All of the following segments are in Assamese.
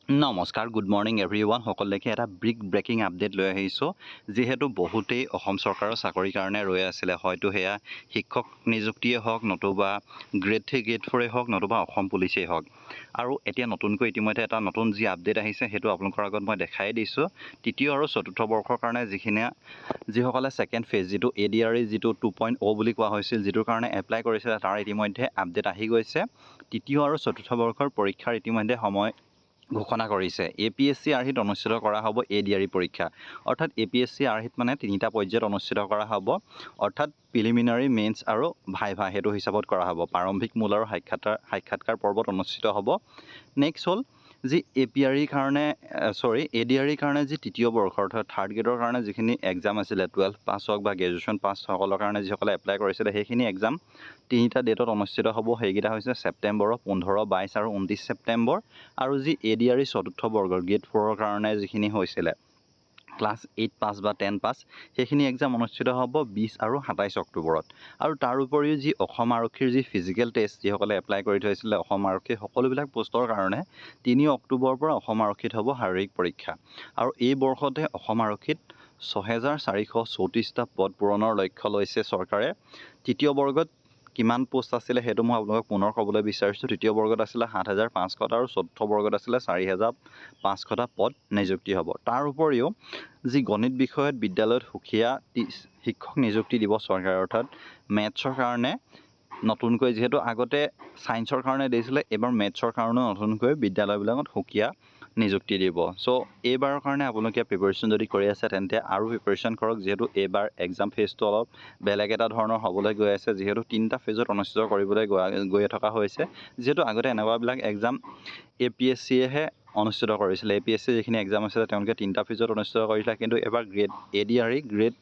নমস্কাৰ গুড মৰ্ণিং এভৰিৱান সকলোকে এটা ব্ৰেকিং আপডেট লৈ আহিছোঁ যিহেতু বহুতেই অসম চৰকাৰৰ চাকৰিৰ কাৰণে ৰৈ আছিলে হয়তো সেয়া শিক্ষক নিযুক্তিয়ে হওক নতুবা গ্ৰেড 3 গ্ৰেড 4 হওক নতুবা অসম পুলিচেই হওক আৰু এতিয়া নতুনকৈ ইতিমধ্যে এটা নতুন যি আপডেট আহিছে সেইটো আপোনালোকৰ আগত মই দেখাই দিছোঁ তৃতীয় আৰু চতুৰ্থ বৰ্ষৰ কাৰণে যিসকলে ছেকেণ্ড ফেজ যিটো ADRE যিটো 2.0 বুলি কোৱা হৈছিল যিটোৰ কাৰণে এপ্লাই কৰিছিলে তাৰ ইতিমধ্যে আপডেট আহি গৈছে তৃতীয় আৰু চতুৰ্থ বৰ্ষৰ পৰীক্ষাৰ ইতিমধ্যে সময় ঘোষণা কৰিছে APSC আৰ্হিত অনুষ্ঠিত কৰা হ'ব ADRE পৰীক্ষা অৰ্থাৎ APSC আৰ্হিত মানে তিনিটা পৰ্যায়ত অনুষ্ঠিত কৰা হ'ব অৰ্থাৎ প্ৰিলিমিনাৰী মেইনছ আৰু ভাইভা সেইটো হিচাপত কৰা হ'ব প্ৰাৰম্ভিক মূল আৰু সাক্ষাৎকাৰ পৰ্বত অনুষ্ঠিত হ'ব নেক্সট হ'ল যি ADRE কাৰণে যি তৃতীয় বৰ্ষ অৰ্থাৎ থাৰ্ড গ্ৰেডৰ কাৰণে যিখিনি এক্সাম আছিলে 12 পাছ হওক বা গ্ৰেজুৱেশ্যন পাছ সকলৰ কাৰণে যিসকলে এপ্লাই কৰিছিলে সেইখিনি এক্সাম তিনিটা ডেটত অনুষ্ঠিত হ'ব সেইকেইটা হৈছে ছেপ্টেম্বৰৰ 15, 22 আৰু 29 ছেপ্টেম্বৰ আৰু যি ADRE চতুৰ্থ বৰ্গৰ গ্ৰেড 4ৰ কাৰণে যিখিনি হৈছিলে ক্লাছ 8 পাছ বা 10 পাছ সেইখিনি এক্সাম অনুষ্ঠিত হ'ব 20 আৰু 27 অক্টোবৰত আৰু তাৰ উপৰিও যি অসম আৰক্ষীৰ যি ফিজিকেল টেষ্ট যিসকলে এপ্লাই কৰি থৈছিলে অসম আৰক্ষীৰ সকলোবিলাক পোষ্টৰ কাৰণে 3 অক্টোবৰৰ পৰা অসম আৰক্ষীত হ'ব শাৰীৰিক পৰীক্ষা আৰু এই বৰ্ষতে অসম আৰক্ষীত 6434টা পদ পূৰণৰ লক্ষ্য লৈছে চৰকাৰে তৃতীয় বৰ্গত কিমান পোষ্ট আছিলে সেইটো মই আপোনালোকক পুনৰ ক'বলৈ বিচাৰিছোঁ তৃতীয় বৰ্গত আছিলে 7500টা আৰু চতুৰ্থ বৰ্গত আছিলে 4500টা পদ নিযুক্তি হ'ব তাৰ উপৰিও যি গণিত বিষয়ত বিদ্যালয়ত সুকীয়া শিক্ষক নিযুক্তি দিব চৰকাৰে অৰ্থাৎ মেথছৰ কাৰণে নতুনকৈ যিহেতু আগতে ছায়েন্সৰ কাৰণে দিছিলে এবাৰ মেথছৰ কাৰণেও নতুনকৈ বিদ্যালয়বিলাকত সুকীয়া নিযুক্তি দিব চ' এইবাৰৰ কাৰণে আপোনালোকে প্ৰিপাৰেশ্যন যদি কৰি আছে তেন্তে আৰু প্ৰিপাৰেশ্যন কৰক যিহেতু এইবাৰ এক্সাম ফেজটো অলপ বেলেগ এটা ধৰণৰ হ'বলৈ গৈ আছে যিহেতু তিনিটা ফেজত অনুষ্ঠিত কৰিবলৈ গৈ থকা হৈছে যিহেতু আগতে এনেকুৱাবিলাক এক্সাম APSCয়েহে অনুষ্ঠিত কৰিছিলে APSC যিখিনি এক্সাম আছিলে তেওঁলোকে তিনিটা ফেজত অনুষ্ঠিত কৰিছিলে কিন্তু এবাৰ ADRE গ্ৰেড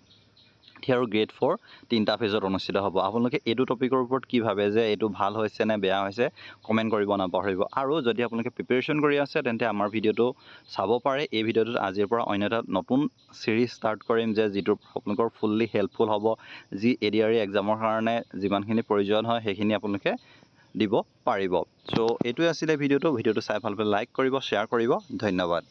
3 আৰু গ্ৰেড 4 তিনিটা ফেজত অনুষ্ঠিত হ'ব আপোনালোকে এইটো টপিকৰ ওপৰত কি ভাবে যে এইটো ভাল হৈছে নে বেয়া হৈছে কমেণ্ট কৰিব নাপাহৰিব আৰু যদি আপোনালোকে প্ৰিপাৰেশ্যন কৰি আছে তেন্তে আমাৰ ভিডিঅ'টো চাব পাৰে এই ভিডিঅ'টোত আজিৰ পৰা অন্য এটা নতুন চিৰিজ ষ্টাৰ্ট কৰিম যে যিটোৰ আপোনালোকৰ ফুল্লি হেল্পফুল হ'ব যি ADRE এক্সামৰ কাৰণে যিমানখিনি প্ৰয়োজন হয় সেইখিনি আপোনালোকে দিব পাৰিব চ' এইটোৱে আছিলে ভিডিঅ'টো চাই ভাল পালে লাইক কৰিব শ্বেয়াৰ কৰিব ধন্যবাদ